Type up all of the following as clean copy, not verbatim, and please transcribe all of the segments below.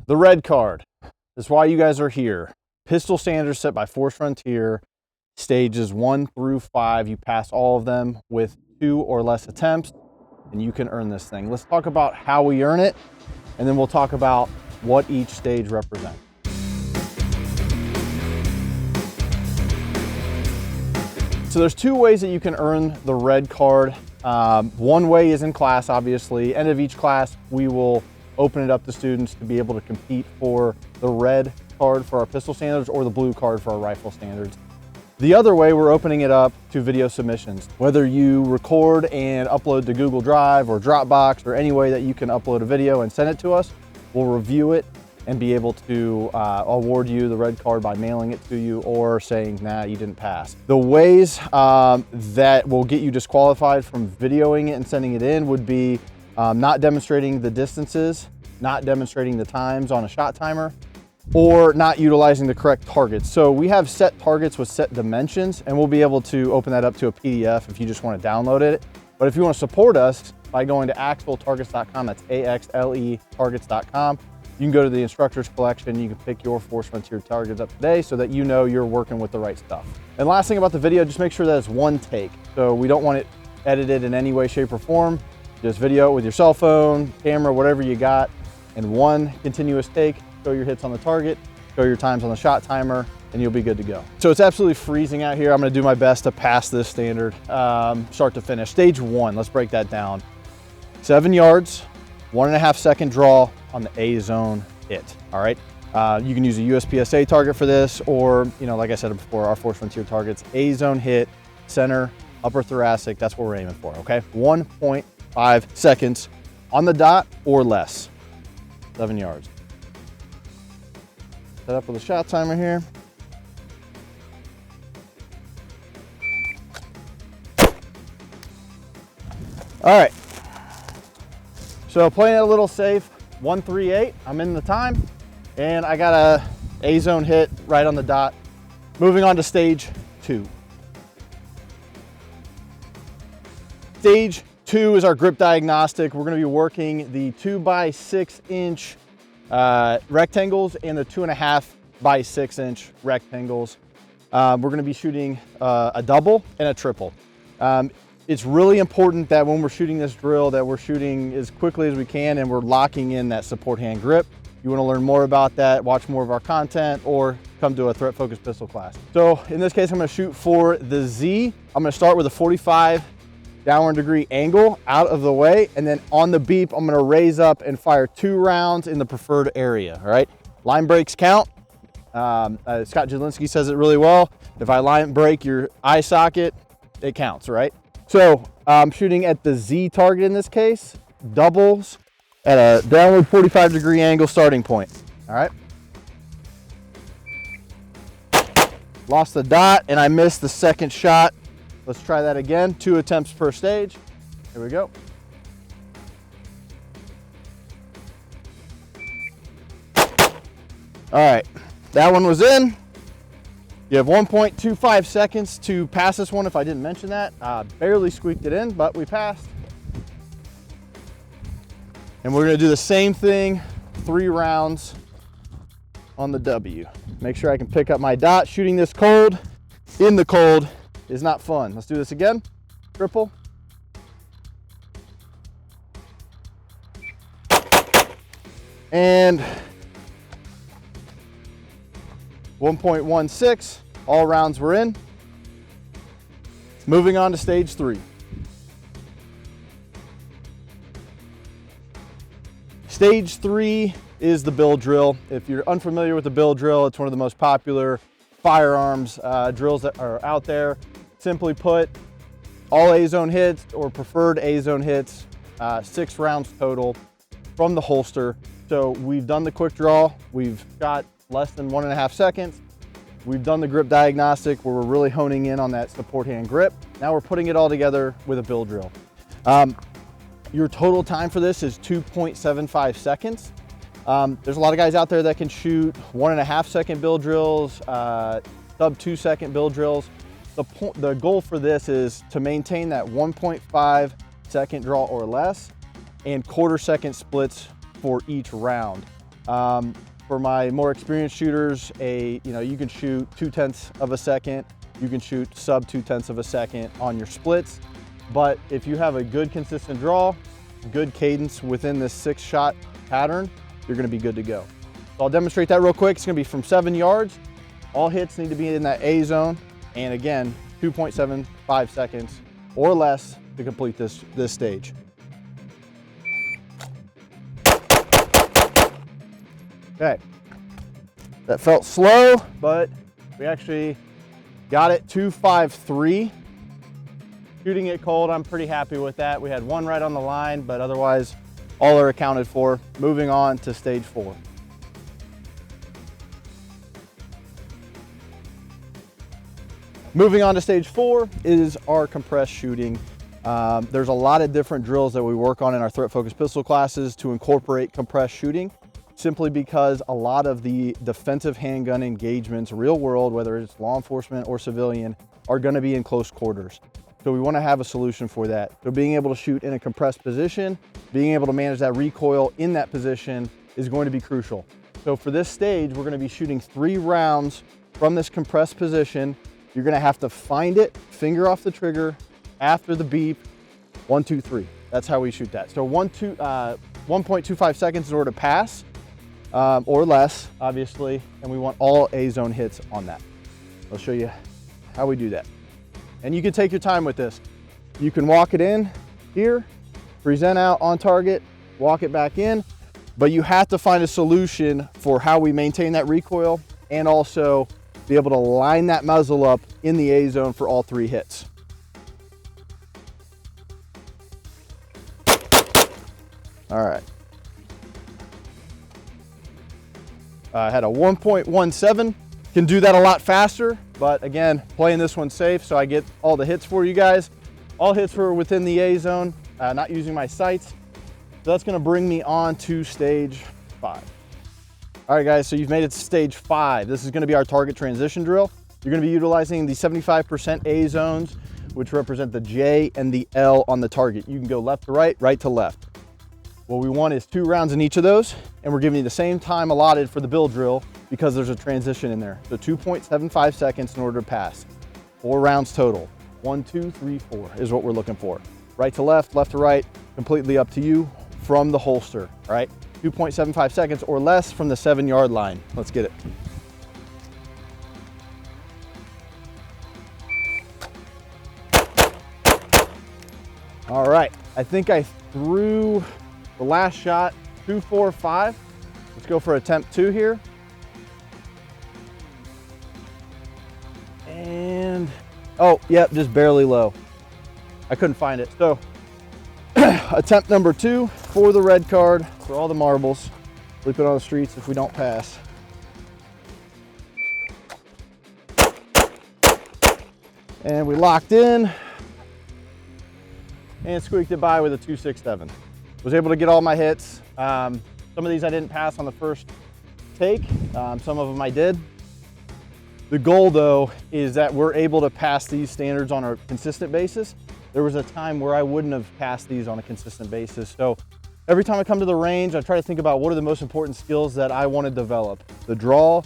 the red card. That's why you guys are here. Pistol standards set by Force Frontier, stages 1 through 5. You pass all of them with 2 or less attempts, and you can earn this thing. Let's talk about how we earn it, and then we'll talk about what each stage represents. So there's 2 ways that you can earn the red card. One way is in class, obviously. End of each class, we will open it up to students to be able to compete for the red card for our pistol standards or the blue card for our rifle standards. The other way, we're opening it up to video submissions. Whether you record and upload to Google Drive or Dropbox or any way that you can upload a video and send it to us, we'll review it and be able to award you the red card by mailing it to you or saying, nah, you didn't pass. The ways that will get you disqualified from videoing it and sending it in would be not demonstrating the distances, not demonstrating the times on a shot timer, or not utilizing the correct targets. So we have set targets with set dimensions, and we'll be able to open that up to a PDF if you just want to download it. But if you want to support us by going to axletargets.com, that's AXLE targets.com, you can go to the instructors collection. You can pick your Force Frontier targets up today so that you know you're working with the right stuff. And last thing about the video, just make sure that it's one take. So we don't want it edited in any way, shape, or form. Just video it with your cell phone, camera, whatever you got, in one continuous take. Show your hits on the target, show your times on the shot timer, and you'll be good to go. So it's absolutely freezing out here. I'm gonna do my best to pass this standard, start to finish. Stage 1, let's break that down. 7 yards, 1.5 second draw on the A zone hit, all right? You can use a USPSA target for this, or, like I said before, our Force Frontier targets, A zone hit, center, upper thoracic, that's what we're aiming for, okay? 1.5 seconds on the dot or less, 7 yards. Set up with a shot timer here. All right, so playing it a little safe, 138, I'm in the time, and I got a A-zone hit right on the dot. Moving on to stage 2. Stage 2 is our grip diagnostic. We're gonna be working the 2x6 inch rectangles and the 2.5 by 6 inch rectangles. We're gonna be shooting a double and a triple. It's really important that when we're shooting this drill that we're shooting as quickly as we can and we're locking in that support hand grip. You wanna learn more about that, watch more of our content, or come to a threat focused pistol class. So in this case, I'm gonna shoot for the Z. I'm gonna start with a 45 downward degree angle out of the way, and then on the beep, I'm gonna raise up and fire 2 rounds in the preferred area, all right? Line breaks count. Scott Jedlinski says it really well. If I line break your eye socket, it counts, right? So I'm shooting at the Z target in this case, doubles at a downward 45 degree angle starting point, all right? Lost the dot and I missed the second shot. Let's try that again, 2 attempts per stage. Here we go. All right, that one was in. You have 1.25 seconds to pass this one if I didn't mention that. Barely squeaked it in, but we passed. And we're gonna do the same thing, 3 rounds on the W. Make sure I can pick up my dot. Shooting this cold, in the cold, is not fun. Let's do this again. Triple. And 1.16, all rounds were in. Moving on to stage 3. Stage 3 is the bill drill. If you're unfamiliar with the bill drill, it's one of the most popular firearms drills that are out there. Simply put, all A-zone hits or preferred A-zone hits, 6 rounds total from the holster. So we've done the quick draw. We've got less than 1.5 seconds. We've done the grip diagnostic where we're really honing in on that support hand grip. Now we're putting it all together with a bill drill. Your total time for this is 2.75 seconds. There's a lot of guys out there that can shoot 1.5 second bill drills, sub 2 second bill drills. The goal for this is to maintain that 1.5 second draw or less and 1/4 second splits for each round. For my more experienced shooters, you can shoot 0.2 of a second. You can shoot sub 0.2 of a second on your splits. But if you have a good consistent draw, good cadence within this 6-shot pattern, you're gonna be good to go. So I'll demonstrate that real quick. It's gonna be from 7 yards. All hits need to be in that A zone. And again, 2.75 seconds or less to complete this stage. Okay, that felt slow, but we actually got it 2.53. Shooting it cold, I'm pretty happy with that. We had one right on the line, but otherwise all are accounted for. Moving on to stage 4. Moving on to stage 4 is our compressed shooting. There's a lot of different drills that we work on in our threat focused pistol classes to incorporate compressed shooting, simply because a lot of the defensive handgun engagements, real world, whether it's law enforcement or civilian, are gonna be in close quarters. So we wanna have a solution for that. So being able to shoot in a compressed position, being able to manage that recoil in that position is going to be crucial. So for this stage, we're gonna be shooting 3 rounds from this compressed position. You're gonna have to find it, finger off the trigger, after the beep, 1, 2, 3. That's how we shoot that. So 1.25 seconds in order to pass, or less, obviously, and we want all A zone hits on that. I'll show you how we do that. And you can take your time with this. You can walk it in here, present out on target, walk it back in, but you have to find a solution for how we maintain that recoil and also be able to line that muzzle up in the A zone for all 3 hits. All right. I had a 1.17, can do that a lot faster, but again, playing this one safe so I get all the hits for you guys. All hits were within the A zone, not using my sights. So that's gonna bring me on to stage 5. All right guys, so you've made it to stage 5. This is gonna be our target transition drill. You're gonna be utilizing the 75% A zones, which represent the J and the L on the target. You can go left to right, right to left. What we want is 2 rounds in each of those, and we're giving you the same time allotted for the build drill because there's a transition in there. So 2.75 seconds in order to pass. 4 rounds total. 1, 2, 3, 4 is what we're looking for. Right to left to right, completely up to you from the holster, all right? 2.75 seconds or less from the 7-yard line. Let's get it. All right, I think I threw the last shot, 2, 4, 5. Let's go for attempt 2 here. And, oh, yep, just barely low. I couldn't find it. So, attempt number 2 for the red card, for all the marbles. Sleep it on the streets if we don't pass. And we locked in and squeaked it by with a 2.67. Was able to get all my hits. Some of these I didn't pass on the first take. Some of them I did. The goal though is that we're able to pass these standards on a consistent basis. There was a time where I wouldn't have passed these on a consistent basis. So every time I come to the range, I try to think about what are the most important skills that I want to develop. The draw,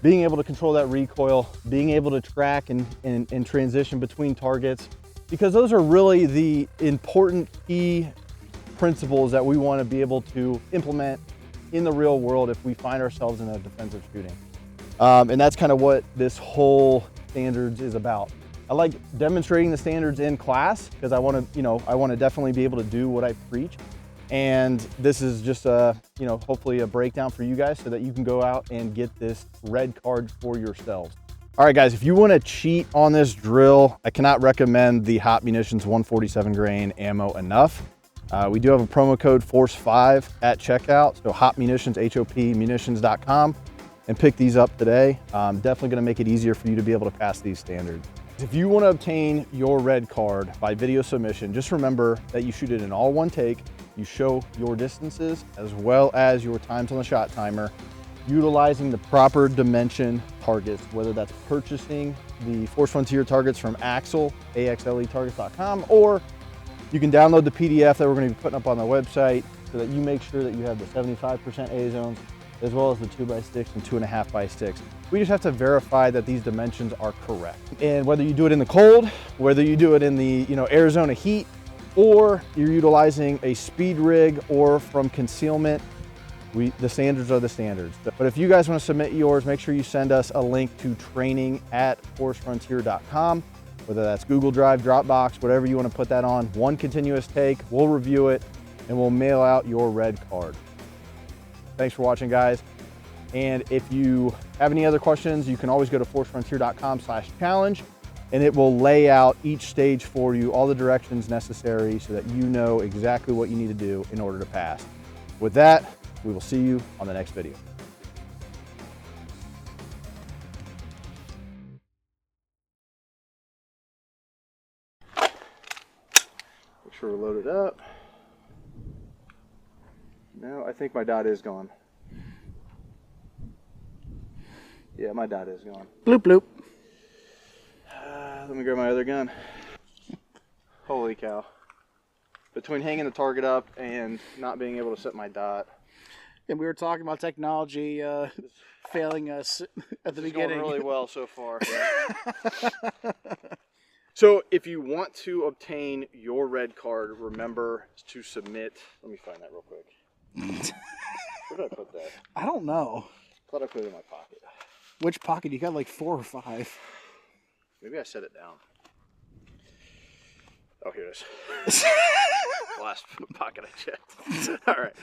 being able to control that recoil, being able to track and transition between targets, because those are really the important key principles that we want to be able to implement in the real world if we find ourselves in a defensive shooting. And that's kind of what this whole standards is about. I like demonstrating the standards in class because I want to definitely be able to do what I preach. And this is just hopefully a breakdown for you guys so that you can go out and get this red card for yourselves. All right, guys, if you want to cheat on this drill, I cannot recommend the Hot Munitions 147 grain ammo enough. We do have a promo code FORCE5 at checkout. So Hot Munitions, HOPmunitions.com, and pick these up today. Definitely going to make it easier for you to be able to pass these standards. If you want to obtain your red card by video submission, just remember that you shoot it in all one take. You show your distances as well as your times on the shot timer, utilizing the proper dimension targets, whether that's purchasing the Force Frontier targets from axletargets.com, or you can download the PDF that we're going to be putting up on the website so that you make sure that you have the 75% A zones as well as the 2x6 and 2.5x6. We just have to verify that these dimensions are correct. And whether you do it in the cold, whether you do it in the Arizona heat, or you're utilizing a speed rig or from concealment, the standards are the standards. But if you guys want to submit yours, make sure you send us a link to training@forestfrontier.com, whether that's Google Drive, Dropbox, whatever you want to put that on. One continuous take, we'll review it, and we'll mail out your red card. Thanks for watching, guys. And if you have any other questions, you can always go to forestfrontier.com/challenge, and it will lay out each stage for you, all the directions necessary so that you know exactly what you need to do in order to pass. With that, we will see you on the next video. Make sure we're loaded up. No, I think my dot is gone. Yeah, my dot is gone. Bloop, bloop. Let me grab my other gun. Holy cow. Between hanging the target up and not being able to set my dot. And we were talking about technology failing us at the beginning. Going really well so far. Yeah. So if you want to obtain your red card, remember to submit. Let me find that real quick. Where did I put that? I don't know. I thought I put it in my pocket. Which pocket? You got like 4 or 5. Maybe I set it down. Oh, here it is. Last pocket I checked. All right.